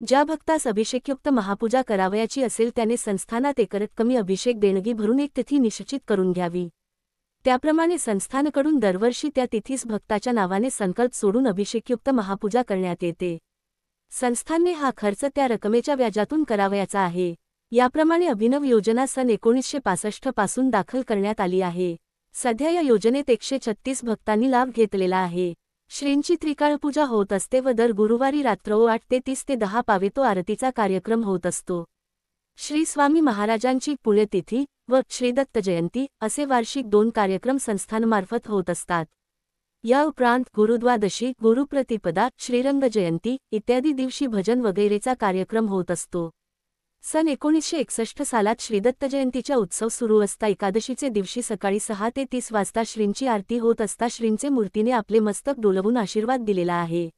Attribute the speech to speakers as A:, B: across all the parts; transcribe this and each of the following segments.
A: ज्या भक्तास अभिषेकयुक्त महापूजा करावयाची असेल त्याने संस्थानात एकरट कमी अभिषेक देणगी भरून एक तिथी निश्चित करून घ्यावी। त्याप्रमाणे संस्थानकडून दरवर्षी त्या तिथीस भक्ताच्या नावाने संकल्प सोडून अभिषेकयुक्त महापूजा करण्यात येते। संस्थानने हा खर्च त्या रकमेच्या व्याजातून करावयाचा आहे। याप्रमाणे अभिनव योजना सन 1965 पासून दाखल करण्यात आली आहे। सध्या या योजनेत 136 भक्तांनी लाभ घेतलेला आहे। श्रींची त्रिकाळपूजा होत असते व दर गुरुवारी रात्र 8 ते 30 ते 10 पावेतो आरतीचा कार्यक्रम होत असतो। श्री स्वामी महाराजांची पुण्यतिथी व श्री दत्त जयंती असे वार्षिक 2 कार्यक्रम संस्थानमार्फत होत असतात। या उपरांत गुरुद्वादशी, गुरुप्रतिपदा, श्रीरंग जयंती इत्यादी दिवशी भजन वगैरेचा कार्यक्रम होत असतो। सन 1961 सालात श्रीदत्त जयंतीचा उत्सव सुरू असता एकादशीचे दिवशी सकाळी 6 ते 30 वाजता श्रींची आरती होत असता श्रींचे मूर्तीने आपले मस्तक डोलवून आशीर्वाद दिलेला आहे।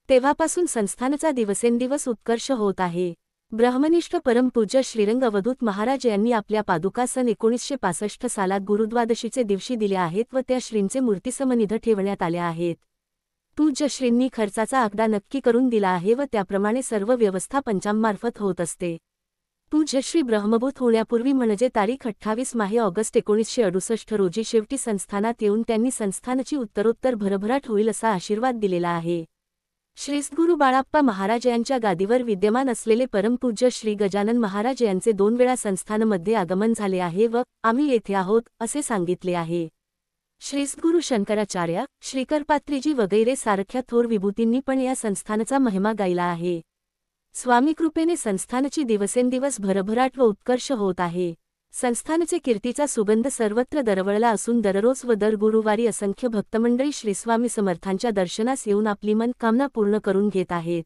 A: तेव्हापासून संस्थानचा दिवसेंदिवस उत्कर्ष होत आहे। ब्रह्मनिष्ठ परमपूज्य श्रीरंग अवधूत महाराज यांनी आपल्या पादुका सन 1965 सालात गुरुद्वादशीचे दिवशी दिल्या आहेत व त्या श्रींचे मूर्तीसमनिध ठेवण्यात आल्या आहेत। पूज्य श्रींनी खर्चाचा आकडा नक्की करून दिला आहे व त्याप्रमाणे सर्व व्यवस्था पंचांगमार्फत होत असते। पूज्य श्री ब्रह्मभूत होण्यापूर्वी म्हणजे तारीख 28 ऑगस्ट 1968 रोजी शेवटी संस्थानात येऊन त्यांनी संस्थानाची उत्तरोत्तर भरभराट होईल असा आशीर्वाद दिलेला आहे। श्री सद्गुरू बाळाप्पा महाराज यांच्या गादीवर विद्यमान असलेले परमपूज्य श्री गजानन महाराज यांचे 2 वेळा संस्थानमध्ये आगमन झाले आहे व आम्ही येथे आहोत असे सांगितले आहे। श्री सद्गुरू शंकराचार्य, श्रीकरपात्रीजी वगैरे सारख्या थोर विभूतींनी पण या संस्थानाचा महिमा गायला आहे। स्वामी कृपेने संस्थानची दिवसेंदिवस भरभराट व उत्कर्ष होत आहे। संस्थानचे कीर्तीचा सुगंध सर्वत्र दरवळला असून दररोज व दर गुरुवारी असंख्य भक्तमंडळी श्रीस्वामी समर्थांच्या दर्शनास येऊन आपली मनोकामना पूर्ण करून घेत आहेत।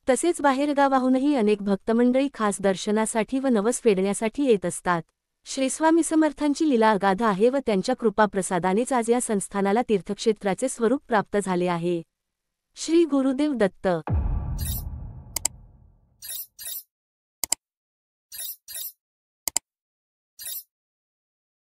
A: तसेच बाहेरगावाहूनही अनेक भक्तमंडळी खास दर्शनासाठी व नवस फेडण्यासाठी येत असतात। श्रीस्वामी समर्थांची लीला अगाध आहे व त्यांच्या कृपाप्रसादानेच आज या संस्थानाला तीर्थक्षेत्राचे स्वरूप प्राप्त झाले आहे। श्री गुरुदेव दत्त।